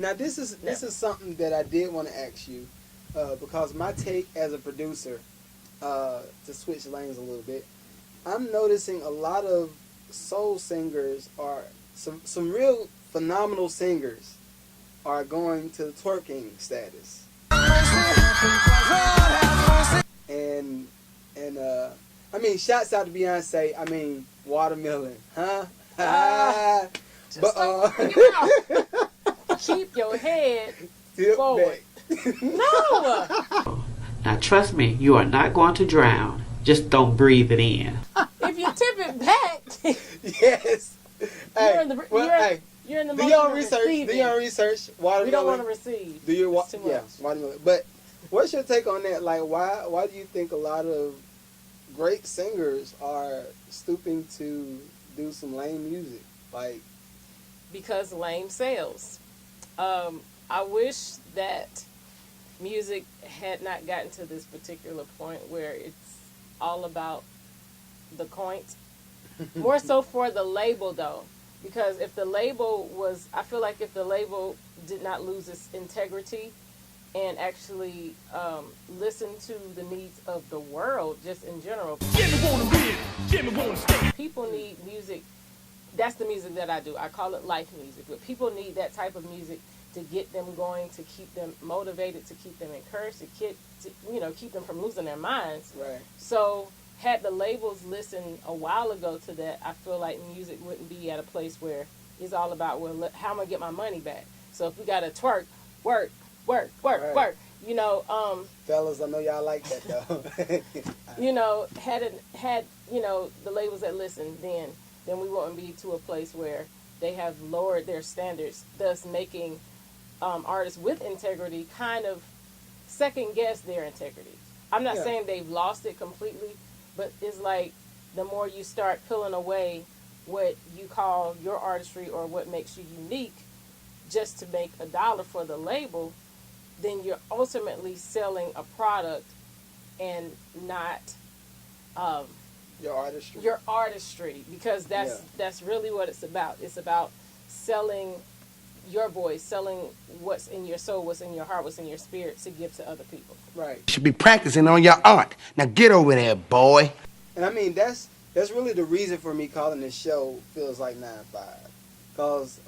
Now this is something that I did want to ask you, because my take as a producer, to switch lanes a little bit, I'm noticing a lot of soul singers are some real phenomenal singers are going to the twerking status. And I mean, shouts out to Beyonce. I mean, Watermelon, huh? But keep your head tip forward. No. Now trust me, you are not going to drown. Just don't breathe it in. If you tip it back, yes. You're in the do your research. Do your research. Watermelon. We don't want to receive. Do your much. Watermelon. But what's your take on that? Like, why do you think a lot of great singers are stooping to do some lame music? Like, because lame sells. I wish that music had not gotten to this particular point where it's all about the coins. More so for the label, though. Because if the label was, I feel like if the label did not lose its integrity and actually listen to the needs of the world, just in general. People need music. That's the music that I do. I call it life music. But people need that type of music to get them going, to keep them motivated, to keep them encouraged, to keep them from losing their minds. Right. So had the labels listened a while ago to that, I feel like music wouldn't be at a place where it's all about, well, how am I going to get my money back? So if we got to twerk, work, right. Fellas, I know y'all like that, though. Had the labels that listen, then we wouldn't be to a place where they have lowered their standards, thus making artists with integrity kind of second guess their integrity. I'm not saying they've lost it completely, but it's like the more you start peeling away what you call your artistry or what makes you unique just to make $1 for the label, then you're ultimately selling a product and not your artistry, because that's really what it's about. It's about selling your voice, selling what's in your soul, what's in your heart, what's in your spirit to give to other people. Right. You should be practicing on your art. Now get over there, boy. And I mean, that's really the reason for me calling this show Feels Like 9-5. Because,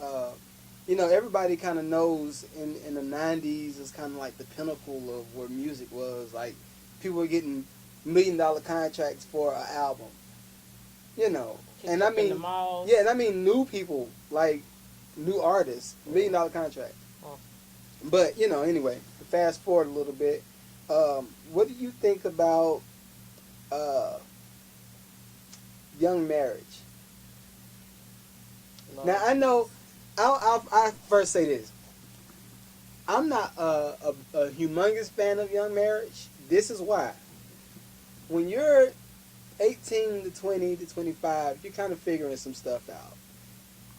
everybody kind of knows in the 90s it's kind of like the pinnacle of where music was. Like, people were getting $1 million contracts for an album. And I mean new people, like new artists, $1 million contract. Oh. But anyway, fast forward a little bit. What do you think about young marriage? Now I know. I'll first say this. I'm not a humongous fan of young marriage. This is why. When you're 18 to 20 to 25, you're kind of figuring some stuff out.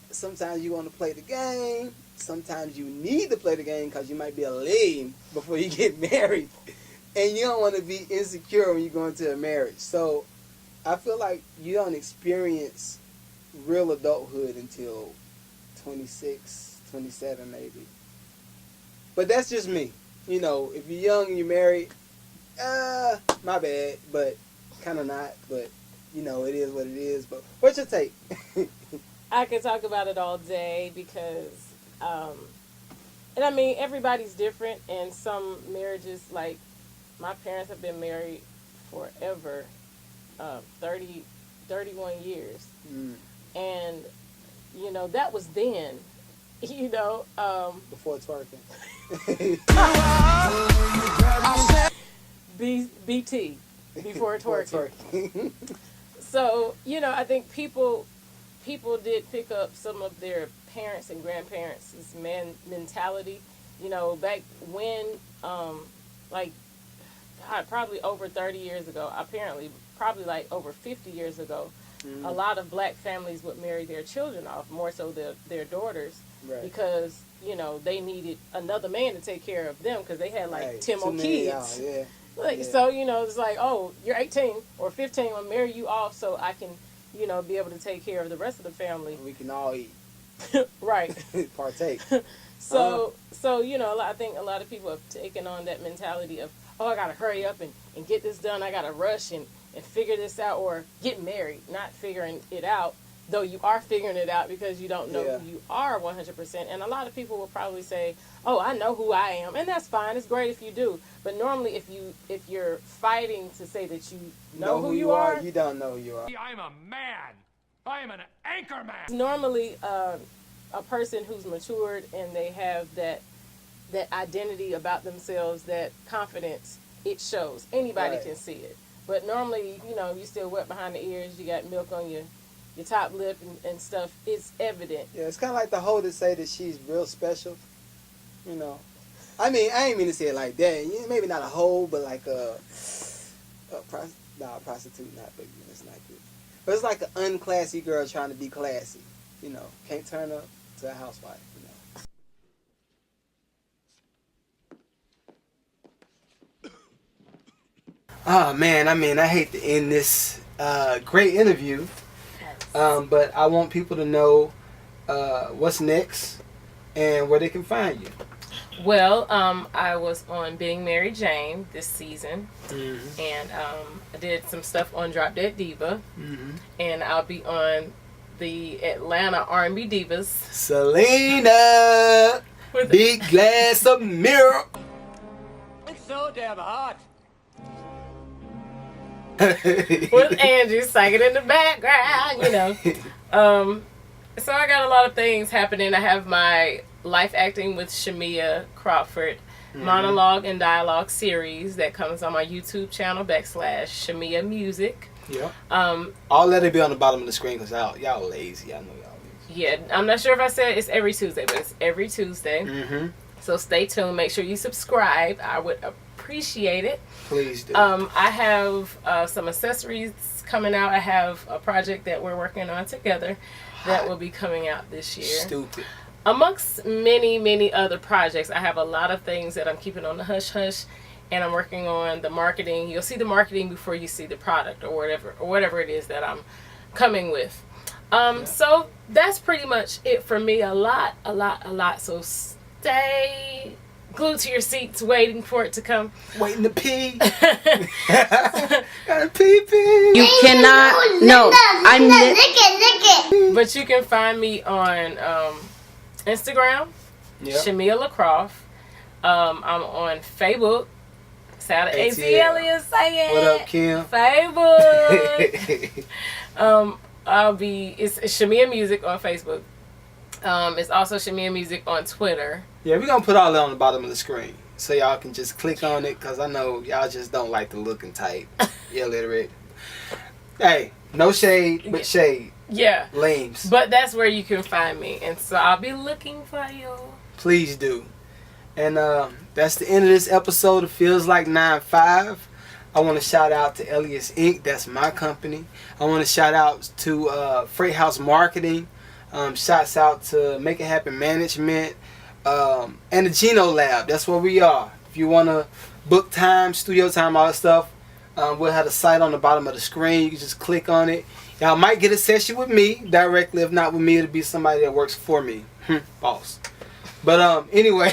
Sometimes you want to play the game. Sometimes you need to play the game because you might be a lame before you get married. And you don't want to be insecure when you go into a marriage. So I feel like you don't experience real adulthood until 26, 27 maybe. But that's just me. If you're young and you're married, my bad, but kind of not. But, it is what it is. But what's your take? I could talk about it all day because, and I mean, everybody's different. And some marriages, like my parents have been married forever, 31 years. Mm. And, that was then, before twerking. BT, before twerking. So, I think people did pick up some of their parents and grandparents' mentality. Back when, probably over 30 years ago, apparently, probably like over 50 years ago, a lot of black families would marry their children off, more so their daughters, right. Because, they needed another man to take care of them because they had like 10 more kids. So, it's like, oh, you're 18 or 15, I'll marry you off so I can, be able to take care of the rest of the family. We can all eat. Right. Partake. So So, you know, I think a lot of people have taken on that mentality of, oh, I got to hurry up and get this done. I got to rush and figure this out, or get married, not figuring it out, though you are figuring it out because you don't know who you are 100%. And a lot of people will probably say, oh, I know who I am. And that's fine. It's great if you do. But normally if you're fighting to say that you know who you are, you don't know who you are. I'm a man. I am an anchor man. Normally a person who's matured and they have that identity about themselves, that confidence, it shows. Anybody can see it. But normally, you know, you still wet behind the ears, you got milk on your top lip and stuff. It's evident. Yeah, it's kind of like the hoe that say that she's real special. You know, I mean, I ain't mean to say it like that. Maybe not a hoe, but like a prostitute, not, but it's not good. But it's like an unclassy girl trying to be classy. You know, can't turn up to a housewife. You know. Oh man, I mean, I hate to end this great interview, but I want people to know what's next and where they can find you. Well, I was on Being Mary Jane this season, and I did some stuff on Drop Dead Diva, and I'll be on the Atlanta R&B Divas. Selena, big glass of milk. It's so damn hot. With Angie singing in the background, you know. So I got a lot of things happening. I have my Life Acting with ShameiaLaCrawf monologue and dialogue series that comes on my YouTube channel / Shameia Music. Yeah. All that'll be on the bottom of the screen because y'all lazy. I know y'all lazy. Yeah, I'm not sure if I said it's every Tuesday, but it's every Tuesday. So stay tuned. Make sure you subscribe. I would appreciate it. Please do. I have some accessories coming out. I have a project that we're working on together that will be coming out this year. Stupid. Amongst many, many other projects, I have a lot of things that I'm keeping on the hush-hush, and I'm working on the marketing. You'll see the marketing before you see the product or whatever it is that I'm coming with. So that's pretty much it for me. A lot. So stay glued to your seats waiting for it to come. Waiting to pee. Gotta pee. You cannot. No, I'm lick it. But you can find me on Instagram, ShameiaLaCrawf. I'm on Facebook. Shout out to ATL saying. What up, Kim? Facebook. It's Shameia Music on Facebook. It's also Shameia Music on Twitter. Yeah, we're going to put all that on the bottom of the screen so y'all can just click on it because I know y'all just don't like the look and type. You're illiterate. Hey, no shade, but shade. Yeah. Lames. But that's where you can find me. And so I'll be looking for you. Please do. And that's the end of this episode of Feels Like 9-5. I want to shout out to Elias Inc. That's my company. I want to shout out to Freight House Marketing. Shouts out to Make It Happen Management. And the Geno Lab. That's where we are. If you want to book time, studio time, all that stuff, we'll have the site on the bottom of the screen. You can just click on it. Y'all might get a session with me directly. If not with me, it'll be somebody that works for me. Boss. But anyway,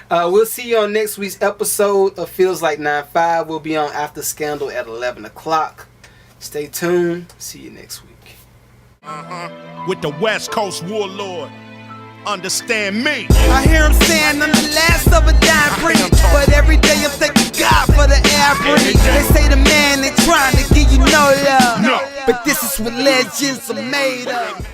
we'll see you on next week's episode of Feels Like 9-5. We'll be on After Scandal at 11 o'clock. Stay tuned. See you next week. With the West Coast warlord. Understand me. I hear him saying I'm the last of a dying breed, but every day I'm thanking God for the air I breathe. They say the man ain't trying to give you no love, but this is what legends are made of.